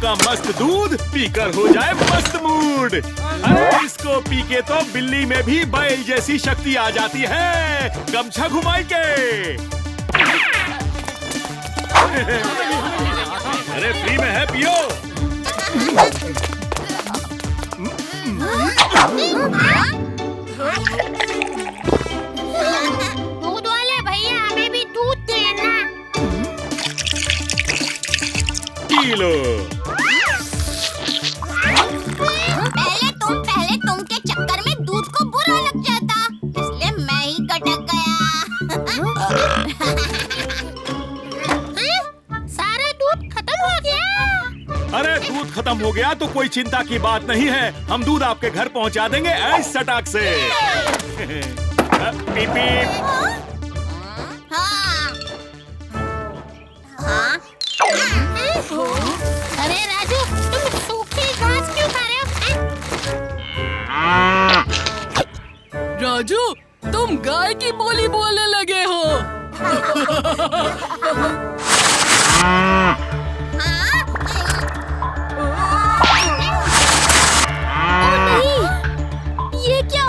का मस्त दूध पीकर हो जाए मस्त मूड। इसको पी के तो बिल्ली में भी बैल जैसी शक्ति आ जाती है। गमछा घुमाई के। अरे फ्री में है, पियो। दूध वाले भैया, हमें भी दूध देना। P low. पहले तुम के चक्कर में दूध को बुरा लग जाता, इसलिए मैं ही गटक गया। सारा दूध खत्म हो गया। अरे दूध खत्म हो गया तो कोई चिंता की बात नहीं है। हम दूध आपके घर पहुंचा देंगे ऐस सटाक से। पीप पीप। अरे राजू, तुम सूखी घास क्यों खा रहे हो? राजू, तुम गाय की बोली बोलने लगे हो। ये क्या?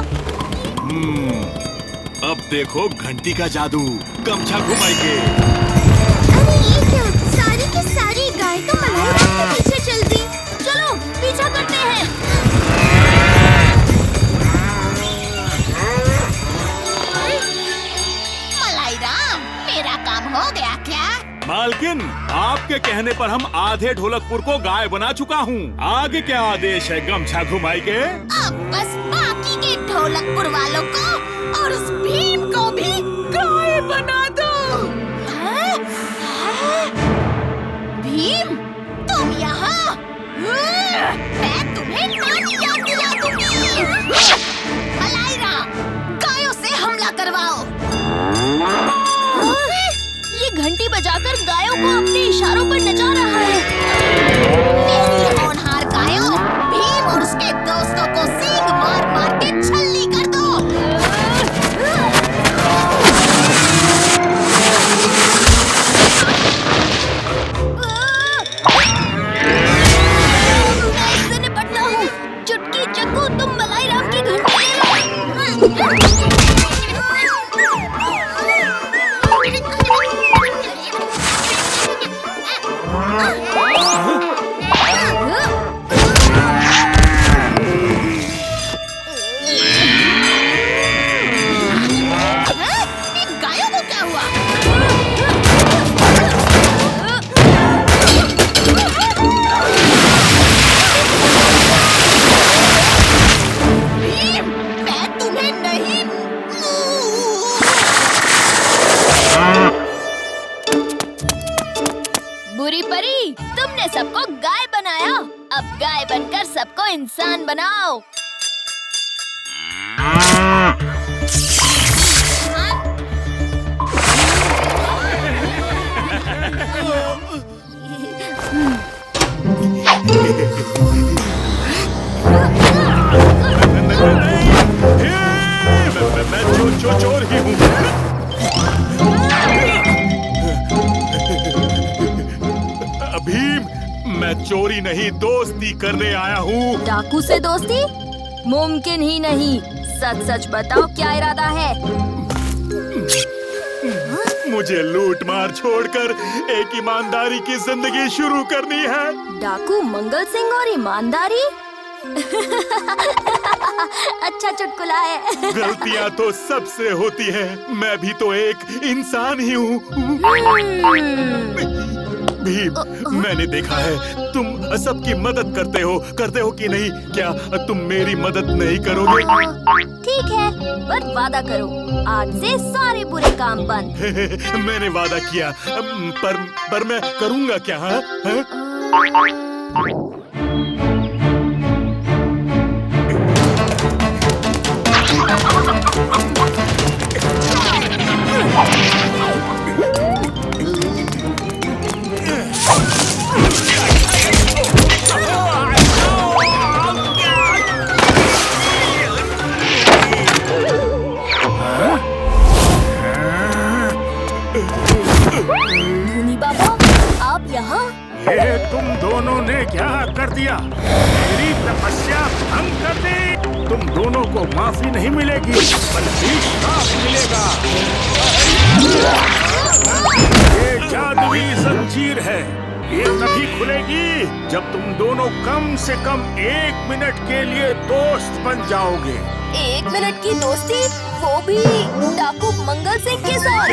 अब देखो घंटी का जादू। गमछा घुमाएंगे। अरे ये क्या? सारी की सारी गाय तो मलाई राम के पीछे चलती। चलो पीछा करते हैं। मलाई राम, मेरा काम हो गया क्या? मालकिन, आपके कहने पर हम आधे ढोलकपुर को गाय बना चुका हूँ। आगे क्या आदेश है? गमछा घुमाएंगे। अब बस बाकी के ढोलकपुर वालों को और उस भीम को भी गाय बना दो। भीम, तुम यहाँ? मैं तुम्हें नानी याद दिला दूंगी। मलाई राम, गायों से हमला करवाओ। ये घंटी बजाकर गायों को अपने इशारों पर नचा रहा है। मेरी होनहार गायों, भीम और उसके दोस्तों को सींग मार मार के छल्ली कर दो। मैं इससे निपटता हूँ। चुटकी चक्कू, तुम मलाई राम की घंटी ले लो। गायों को क्या हुआ? भीम, मैं तुम्हें नहीं। बुरी परी, तुमने सबको गाय बनाया। अब गाय बनकर सबको इंसान बनाओ। मैं चोर ही हूँ। भीम, मैं चोरी नहीं दोस्ती करने आया हूँ। डाकू से दोस्ती? मुमकिन ही नहीं। सच सच बताओ, क्या इरादा है? मुझे लूट मार छोड़कर एक ईमानदारी की जिंदगी शुरू करनी है। डाकू मंगल सिंह और ईमानदारी? अच्छा चुटकुला है। गलतियाँ तो सबसे होती हैं। मैं भी तो एक इंसान ही हूँ। भीम, मैंने देखा है तुम सबकी मदद करते हो कि नहीं? क्या तुम मेरी मदद नहीं करोगे? ठीक है, पर वादा करो, आज से सारे बुरे काम बंद। मैंने वादा किया, पर मैं करूँगा क्या? हाँ? धनी बाबा, आप यहाँ? ये तुम दोनों ने क्या कर दिया, मेरी तपस्या भंग कर दी। तुम दोनों को माफी नहीं मिलेगी, बल्कि श्राप मिलेगा। ये जादुई जंजीर है, ये तभी खुलेगी जब तुम दोनों कम से कम 1 मिनट के लिए दोस्त बन जाओगे। 1 मिनट की दोस्ती, वो भी डाकू मंगल सिंह के साथ?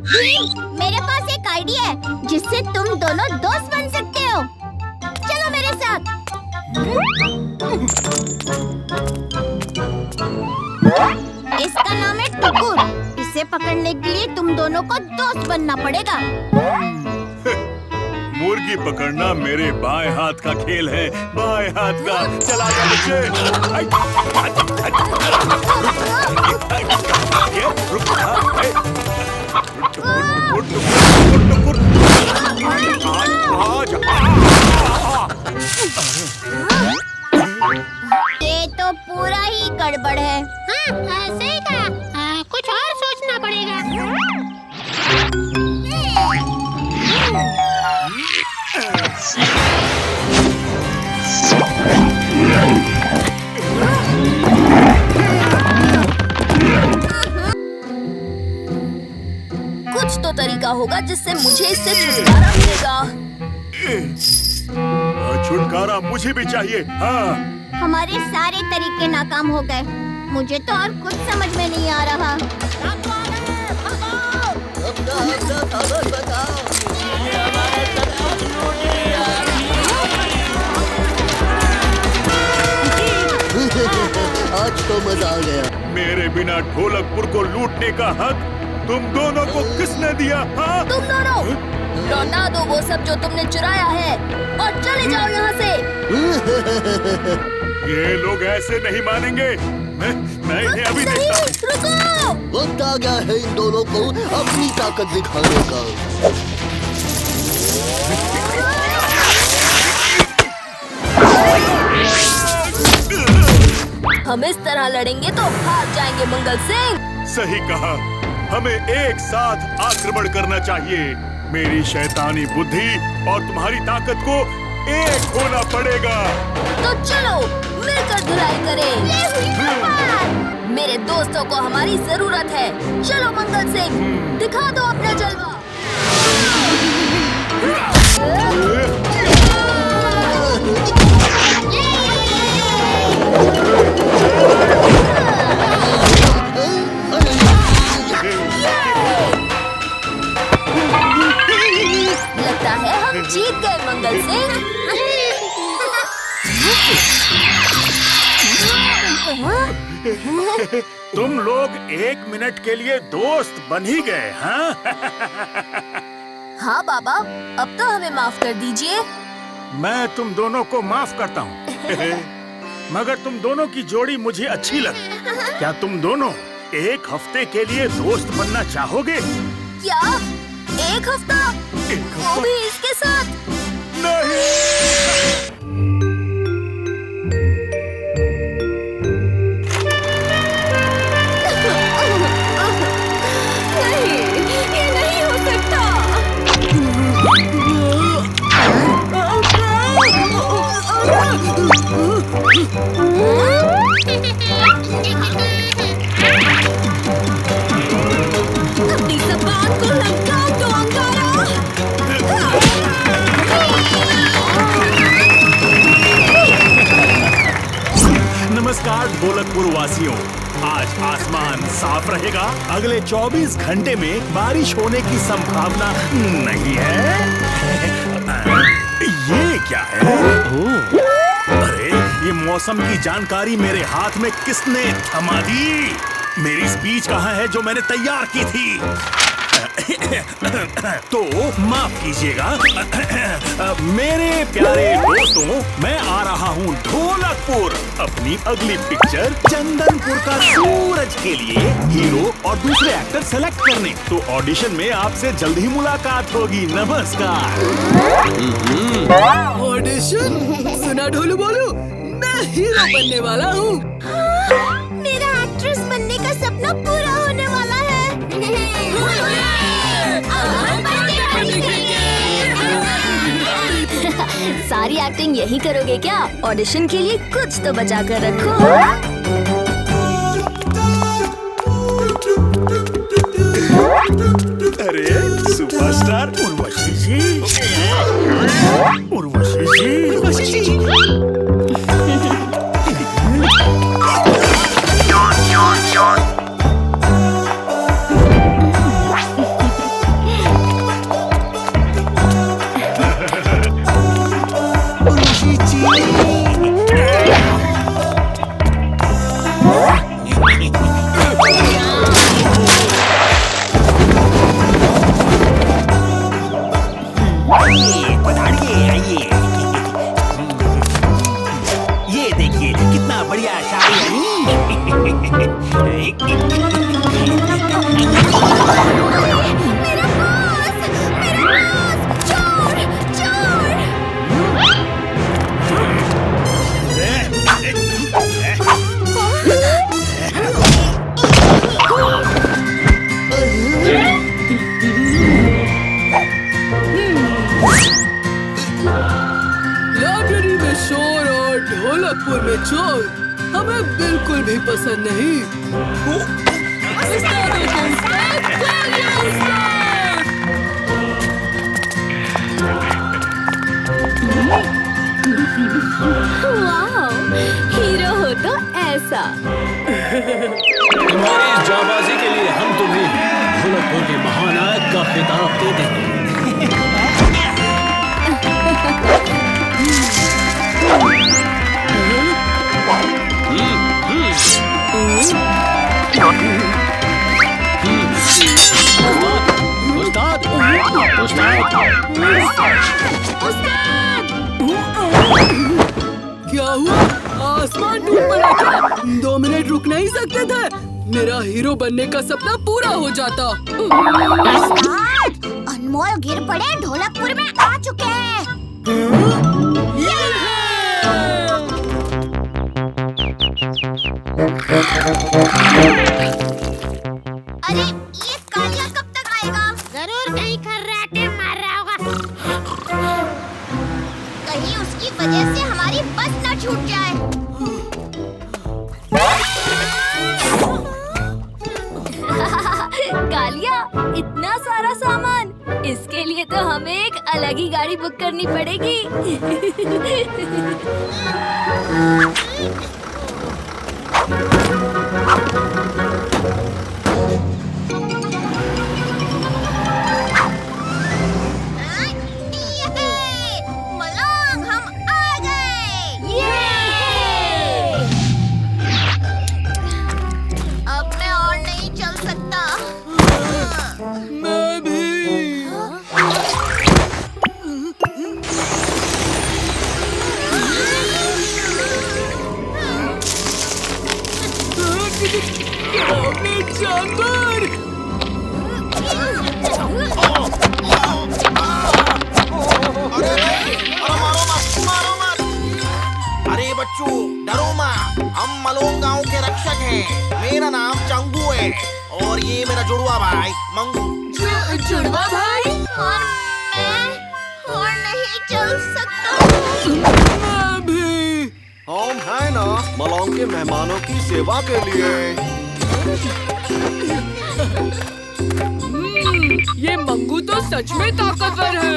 नहीं। मेरे पास एक आइडिया है जिससे तुम दोनों दोस्त बन सकते हो। चलो मेरे साथ। इसका नाम है टुकुर। इसे पकड़ने के लिए तुम दोनों को दोस्त बनना पड़ेगा। मुर्गी पकड़ना मेरे बाएं हाथ का खेल है, बाएं हाथ का। चला जा बच्चे। ये तो पूरा ही गड़बड़ है। हाँ, सही कहा। कुछ और सोचना पड़ेगा। कुछ तो तरीका होगा जिससे मुझे इससे छुटकारा मिलेगा। छुटकारा मुझे भी चाहिए। हाँ, हमारे सारे तरीके नाकाम हो गए। मुझे तो और कुछ समझ में नहीं आ रहा। आज तो मजा आ गया। मेरे बिना ढोलकपुर को लूटने का हक तुम दोनों को किसने दिया? हाँ? तुम दोनों लौटा दो वो सब जो तुमने चुराया है और चले जाओ यहाँ से। ये लोग ऐसे नहीं मानेंगे। मैं इन्हें अभी देखता हूँ। रुको! वक्त आ गया है इन दोनों को अपनी ताकत दिखाने का। हम इस तरह लड़ेंगे तो हार जाएंगे मंगल सिंह। सही कहा, हमें एक साथ आक्रमण करना चाहिए। मेरी शैतानी बुद्धि और तुम्हारी ताकत को एक होना पड़ेगा। तो चलो मिलकर धुलाई करें। मेरे दोस्तों को हमारी जरूरत है। चलो मंगल सिंह, दिखा दो अपना जलवा। लगता है हम जीत गए मंगल सिंह। तुम लोग 1 मिनट के लिए दोस्त बन ही गए, हाँ? हाँ बाबा, अब तो हमें माफ कर दीजिए। मैं तुम दोनों को माफ करता हूँ। मगर तुम दोनों की जोड़ी मुझे अच्छी लगी। क्या तुम दोनों 1 हफ्ते के लिए दोस्त बनना चाहोगे? क्या 1 हफ्ता? वो भी इसके साथ? नहीं, ये नहीं हो सकता। अपनी ज़बान को लगाओ तो अंगारा। नमस्कार ढोलकपुर वासियों, आज आसमान साफ रहेगा। अगले 24 घंटे में बारिश होने की संभावना नहीं है। ये क्या है? अरे ये मौसम की जानकारी मेरे हाथ में किसने थमा दी? मेरी स्पीच कहाँ है जो मैंने तैयार की थी? तो माफ कीजिएगा। मेरे प्यारे दोस्तों, मैं आ रहा हूँ ढोलकपुर अपनी अगली पिक्चर चंदनपुर का सूरज के लिए हीरो और दूसरे एक्टर सेलेक्ट करने। तो ऑडिशन में आपसे जल्द ही मुलाकात होगी। नमस्कार। ऑडिशन? सुना ढोलू बोलू, मैं हीरो बनने वाला हूँ। मेरा एक्ट्रेस बनने का सपना पूरा होने वाला है। एक्टिंग यही करोगे क्या? ऑडिशन के लिए कुछ तो बचा कर रखो। अरे सुपरस्टार उर्वशी जी, उर्वशी जी, पधारिए, आइए। ये देखिए कितना बढ़िया शादी लाइब्रेरी में शोर और ढोलकपुर में चोर हमें बिल्कुल भी पसंद नहीं। उस्ताद, उस्ताद, तालियां, उस्ताद! वाह, हीरो हो तो ऐसा। तुम्हारी इस जाबाजी के लिए हम तुम्हें ढोलकपुर के महानायक का खिताब देते हैं। उस्ताद, क्या हुआ? आसमान टूट पड़ा क्या? 2 मिनट रुक नहीं सकते थे? मेरा हीरो बनने का सपना पूरा हो जाता। उस्ताद, अनमोल गिर पड़े ढोलकपुर में आ चुके हैं। अरे ये कालिया कब तक आएगा? जरूर कहीं खर्राटे मार रहा होगा। कहीं उसकी वजह से हमारी बस न छूट जाए। कालिया, इतना सारा सामान, इसके लिए तो हमें एक अलग ही गाड़ी बुक करनी पड़ेगी। मलंग, हम आ गए। अब मैं और नहीं चल सकता। मैं भी। जानवर! अरे बच्चों, डरो मत। हम मलोंग गांव के रक्षक हैं। मेरा नाम चंगू है और ये मेरा जुड़वा भाई मंगू। जुड़वा भाई? और नहीं चल सकता। मैं भी। हम है ना मलोंग के मेहमानों की सेवा के लिए। ये मंगू तो सच में ताकतवर है।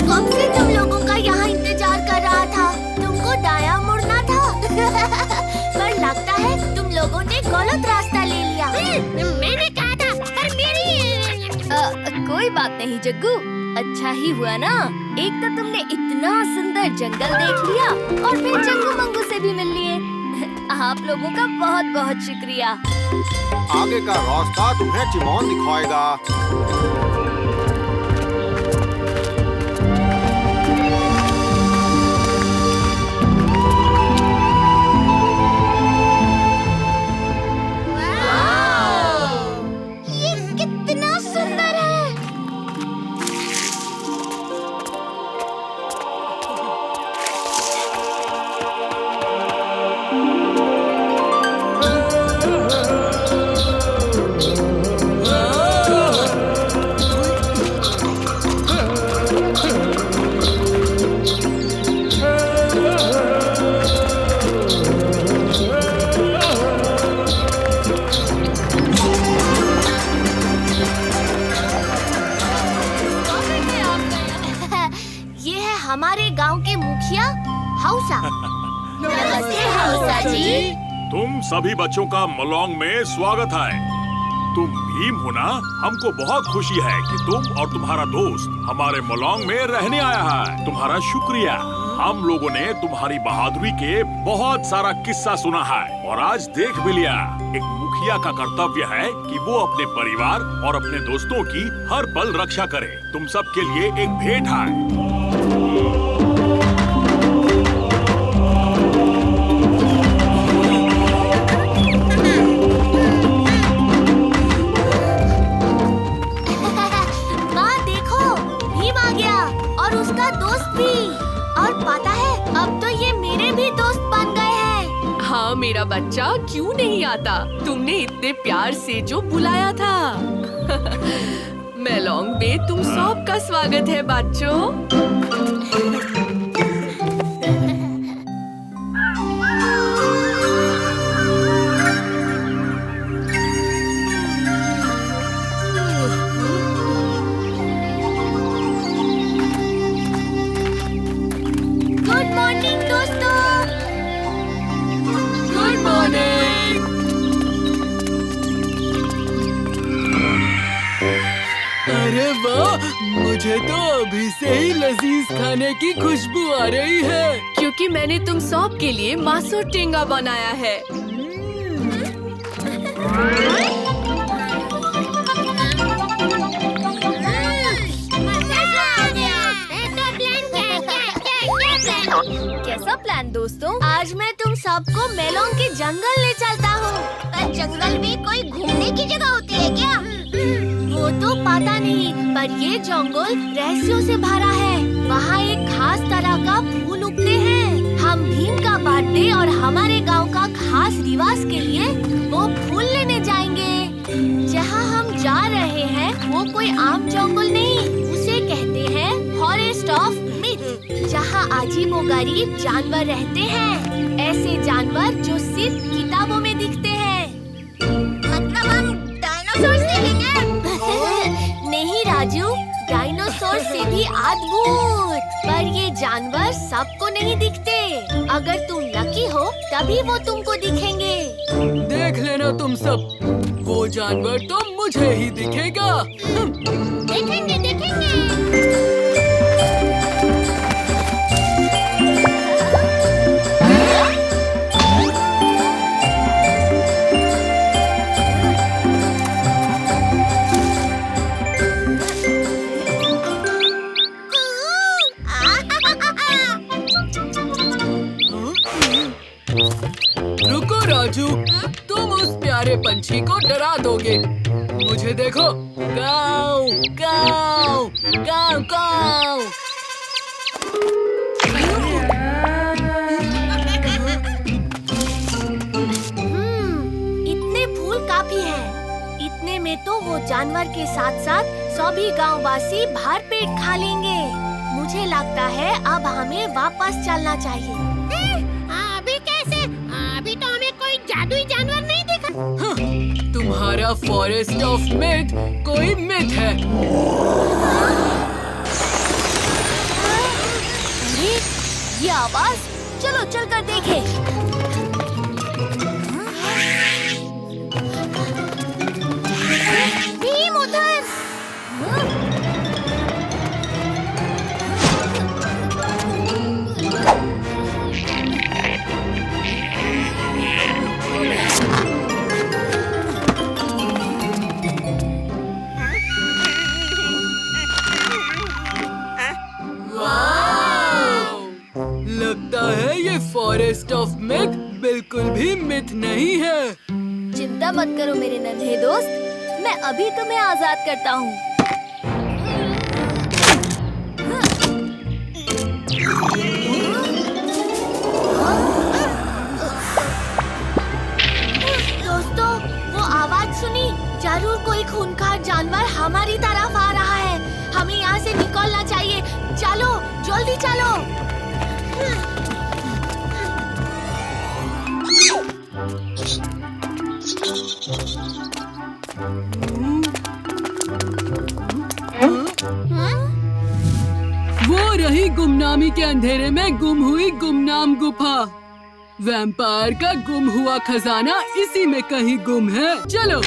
कब से तुम लोगों का यहाँ इंतजार कर रहा था? तुमको दायां मुड़ना था। पर लगता है तुम लोगों ने गलत रास्ता ले लिया। मैंने कहा था, पर मेरी कोई बात नहीं जग्गू, अच्छा ही हुआ ना। एक तो तुमने इतना सुंदर जंगल देख लिया और फिर जग्गू मंगू से भी मिल लिए। आप लोगों का बहुत बहुत शुक्रिया। आगे का रास्ता तुम्हें चिमोन दिखाएगा। ये कितना सुंदर है। हमारे गांव के मुखिया हौसा। नमस्ते हौसा जी। तुम सभी बच्चों का मलौंग में स्वागत है। तुम भीम हो ना? हमको बहुत खुशी है कि तुम और तुम्हारा दोस्त हमारे मलौंग में रहने आया है। तुम्हारा शुक्रिया। हम लोगों ने तुम्हारी बहादुरी के बहुत सारा किस्सा सुना है और आज देख भी लिया। एक मुखिया का कर्तव्य है कि वो अपने परिवार और अपने दोस्तों की हर पल रक्षा करे। तुम सब के लिए एक भेंट है। मेरा बच्चा क्यों नहीं आता? तुमने इतने प्यार से जो बुलाया था। मेलौंग में तुम सबका स्वागत है बच्चों। गुड मॉर्निंग दोस्तों। अरे वाह, मुझे तो अभी से ही लजीज खाने की खुशबू आ रही है, क्योंकि मैंने तुम सब के लिए मासो टेंगा बनाया है। कैसा प्लान दोस्तों? आज मैं तुम सबको मेलौंग के जंगल ले चलता हूँ। पर जंगल में कोई घूमने की जगह होती है क्या? वो तो पता नहीं, पर ये जंगल रहस्यों से भरा है। वहाँ एक खास तरह का फूल उगते हैं। हम भीम का बर्थडे और हमारे गांव का खास रिवाज के लिए वो फूल लेने जाएंगे। जहाँ हम जा रहे हैं वो कोई आम जंगल नहीं, उसे कहते हैं फॉरेस्ट ऑफ मिथ, जहाँ अजीबोगरीब जानवर रहते हैं। ऐसे जानवर जो सिर्फ किताबों में दिखते हैं। मतलब हम डायनासोर देखेंगे? नहीं राजू, डायनासोर से भी अद्भुत। पर ये जानवर सबको नहीं दिखते। अगर तुम लकी हो तभी वो तुमको दिखेंगे। देख लेना तुम सब, वो जानवर तो मुझे ही दिखेगा। देखेंगे देखेंगे। रुको राजू, तुम उस प्यारे पंछी को डरा दोगे। मुझे देखो, गाँव गाँव गाँव गाँव। इतने फूल काफी हैं। इतने में तो वो जानवर के साथ साथ सभी गांववासी भर पेट खा लेंगे। मुझे लगता है अब हमें वापस चलना चाहिए। अभी कैसे? अभी तो हमें कोई जादुई जानवर नहीं दिखा। हाँ, तुम्हारा फॉरेस्ट ऑफ मिथ कोई मिथ है। अरे ये आवाज, चलो चलकर देखें। भीम उधर। लगता है ये फॉरेस्ट ऑफ मिथ बिल्कुल भी मिथ नहीं है। चिंता मत करो मेरे नन्हे दोस्त, मैं अभी तुम्हें आजाद करता हूँ। दोस्तों, वो आवाज सुनी? जरूर कोई खूंखार जानवर हमारी तरफ आ रहा है। हमें यहाँ से निकलना चाहिए। चलो जल्दी चलो। वो रही गुमनामी के अंधेरे में गुम हुई गुमनाम गुफा। वैम्पायर का गुम हुआ खजाना इसी में कहीं गुम है। चलो।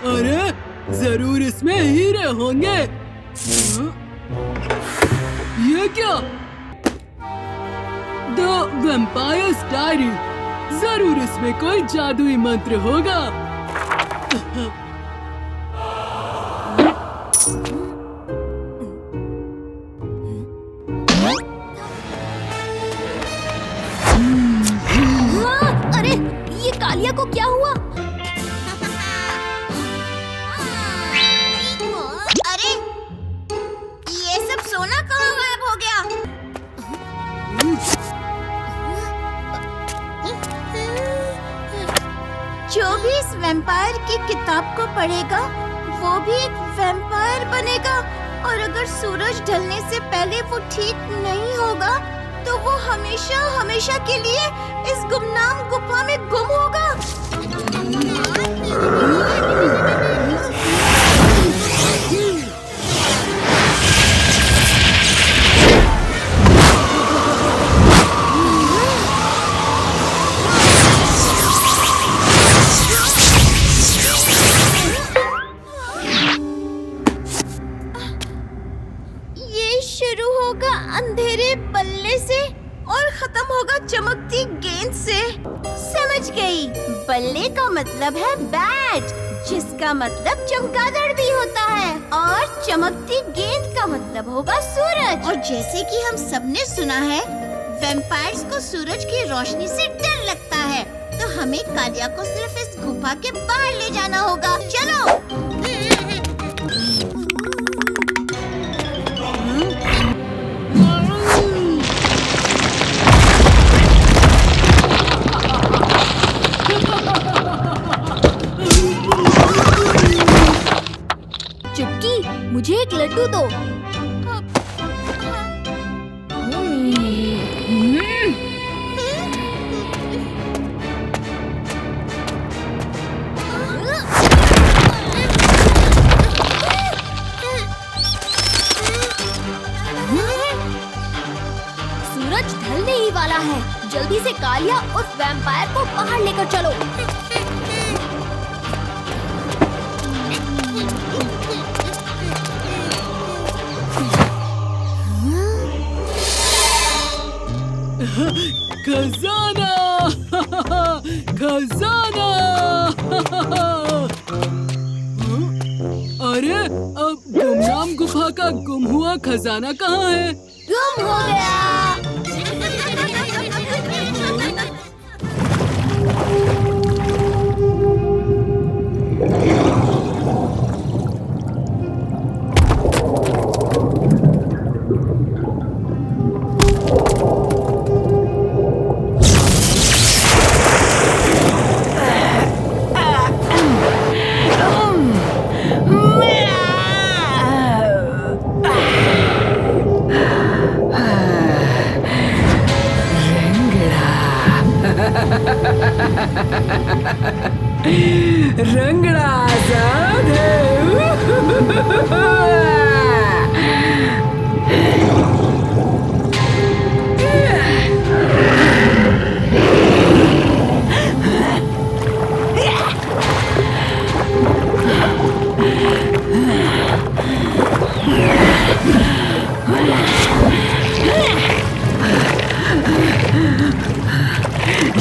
अरे जरूर इसमें हीरे होंगे। ये क्या? The vampires diary. जरूर इसमें कोई जादुई मंत्र होगा। अरे ये कालिया को क्या हुआ? अरे ये सब सोना कहाँ गायब हो गया? जो भी इस वैम्पायर की किताब को पढ़ेगा वो भी एक वैम्पायर बनेगा, और अगर सूरज ढलने से पहले वो ठीक नहीं होगा तो वो हमेशा हमेशा के लिए इस गुमनाम गुफा में गुम होगा। ये शुरू होगा अंधेरे बल्ले से और खत्म होगा चमकती गेंद से। समझ गई। बल्ले का मतलब है बैट, जिसका मतलब चमगादड़ भी होता है, और चमकती गेंद का मतलब होगा सूरज। और जैसे कि हम सबने सुना है, वैम्पायर्स को सूरज की रोशनी से डर लगता है, तो हमें कालिया को सिर्फ इस गुफा के बाहर ले जाना होगा। चलो। चुटकी, मुझे एक लड्डू दो। सूरज ढलने ही वाला है। जल्दी से कालिया और वैम्पायर को बाहर लेकर चलो। खजाना! खजाना! अरे अब गुमनाम गुफा का गुम हुआ खजाना कहाँ है? गुम हो गया। रंगड़ा आजाद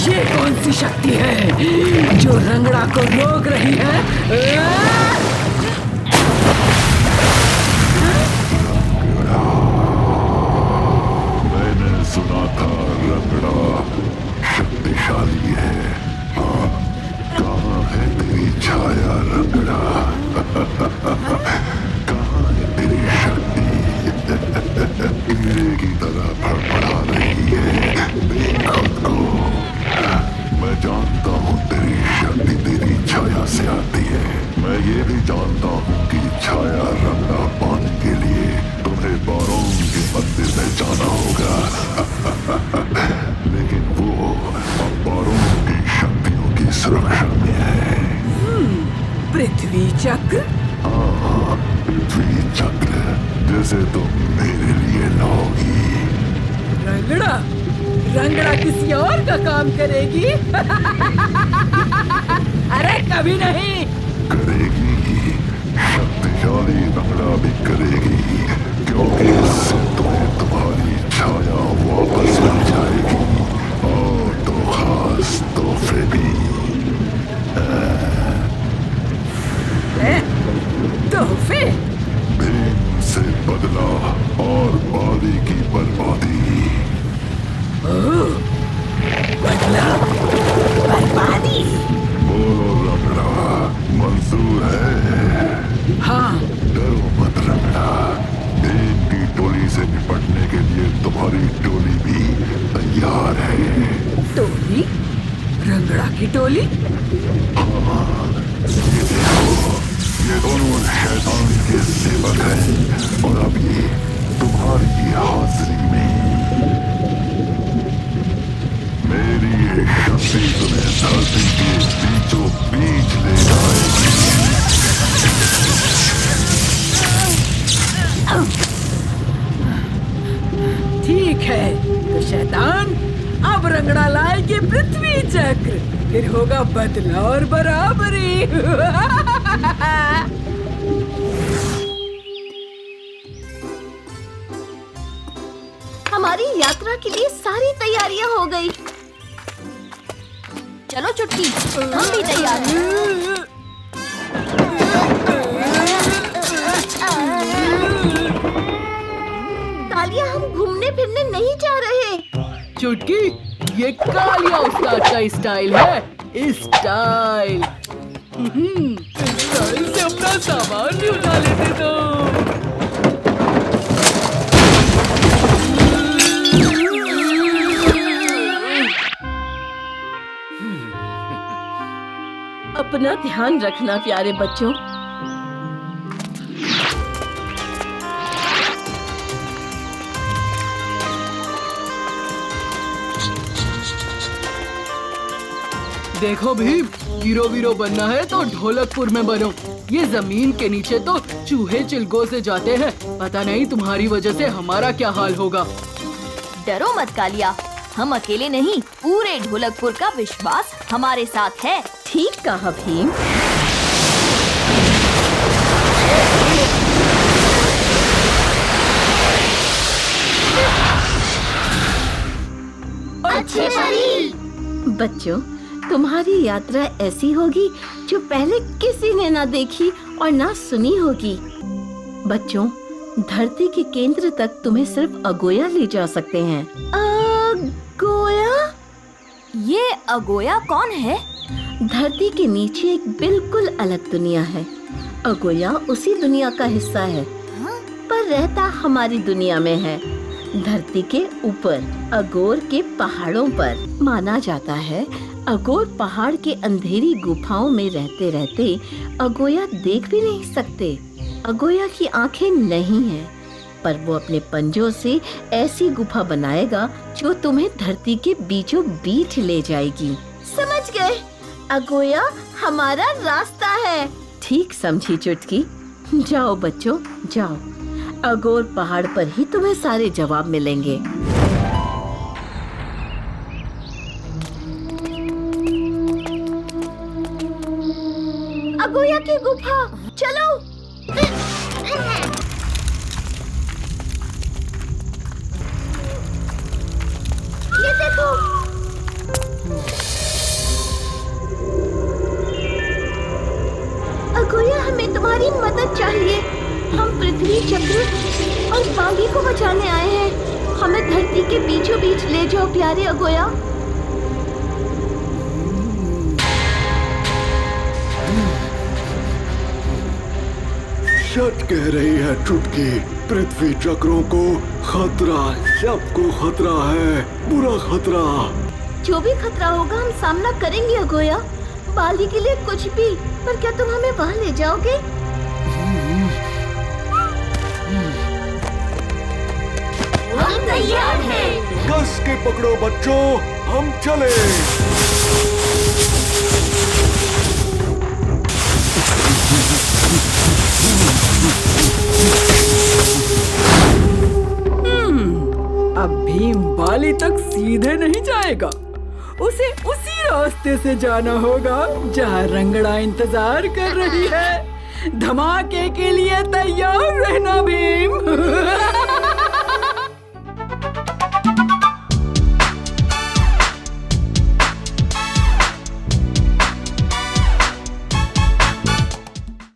ये कौन सी शक्ति है जो रंगड़ा को रोक रही है? मैंने सुना था रंगड़ा शक्तिशाली है। हाँ, कहाँ है तेरी छाया रंगड़ा? कहाँ है तेरी शक्ति? कीड़े की तरह फड़फड़ा रही है। देख खुद को। मैं जानता हूँ तेरी शक्ति तेरी छाया से आती है। मैं ये चक्र? पृथ्वी चक्र, जैसे तुम मेरे लिए लाओगी। रंगड़ा? रंगड़ा किसी और का काम करेगी? अरे कभी नहीं। करेगी, शक्तिशाली रंगड़ा भी करेगी, क्योंकि इससे तुम्हें तुम्हारी छाया वापस मिल जाएगी और तो खास तोहफे भी। तोहफे? भीम से बदला और बाली की बर्बादी। बदला? बर्बादी? बोलो रंगड़ा, मंजूर है? हाँ। डरो मत रंगड़ा, भीम की टोली से निपटने के लिए तुम्हारी टोली भी तैयार है। टोली? रंगड़ा की टोली? ये दोनों शैतान के सेवक हैं और अब ये तुम्हारी हाजिरी में मेरी एक शक्ति तुम्हें धरती के बीचों बीच ले जाएगी। ठीक है, तो शैतान अब रंगड़ा लाएगी पृथ्वी चक्र, फिर होगा बदला और बराबरी। हमारी यात्रा के लिए सारी तैयारियां हो गई। चलो चुटकी, हम भी तैयार हैं। कालिया, हम घूमने फिरने नहीं जा रहे। चुटकी, ये कालिया उस्ताद का स्टाइल है। स्टाइल स्टाइल से अपना सामान भी उठा लेते तो। अपना ध्यान रखना प्यारे बच्चों। देखो भीम, हीरो वीरो बनना है तो ढोलकपुर में बनो। ये जमीन के नीचे तो चूहे चिलगों से जाते हैं। पता नहीं तुम्हारी वजह से हमारा क्या हाल होगा। डरो मत कालिया, हम अकेले नहीं, पूरे ढोलकपुर का विश्वास हमारे साथ है। ठीक कहा भीम। अच्छे परी। बच्चों, तुम्हारी यात्रा ऐसी होगी जो पहले किसी ने ना देखी और ना सुनी होगी। बच्चों, धरती के केंद्र तक तुम्हें सिर्फ अगोया ले जा सकते हैं। अगोया? ये अगोया कौन है? धरती के नीचे एक बिल्कुल अलग दुनिया है। अगोया उसी दुनिया का हिस्सा है, पर रहता हमारी दुनिया में है। धरती के ऊपर अगोर के पहाड़ों पर। माना जाता है अगोर पहाड़ के अंधेरी गुफाओं में रहते रहते अगोया देख भी नहीं सकते। अगोया की आंखें नहीं हैं, पर वो अपने पंजों से ऐसी गुफा बनाएगा जो तुम्हें धरती के बीचों बीच ले जाएगी। समझ गए, अगोया हमारा रास्ता है। ठीक समझी चुटकी। जाओ बच्चों, जाओ। अगोर पहाड़ पर ही तुम्हें सारे जवाब मिलेंगे। अगोया की गुफा, चलो। ये देखो। अगोया, हमें तुम्हारी मदद चाहिए। हम पृथ्वी चक्र और बागी को बचाने आए हैं। हमें धरती के बीचों बीच ले जाओ प्यारे अगोया। सच कह रही है चुटकी, पृथ्वी चक्रों को खतरा, सबको खतरा है, बुरा खतरा। जो भी खतरा होगा हम सामना करेंगे अगोया। बाली के लिए कुछ भी, पर क्या तुम हमें वहाँ ले जाओगे? हम तैयार हैं। कस के पकड़ो बच्चों, हम चले। भीम बाली तक सीधे नहीं जाएगा, उसे उसी रास्ते से जाना होगा जहाँ रंगड़ा इंतजार कर रही है। धमाके के लिए तैयार रहना भीम।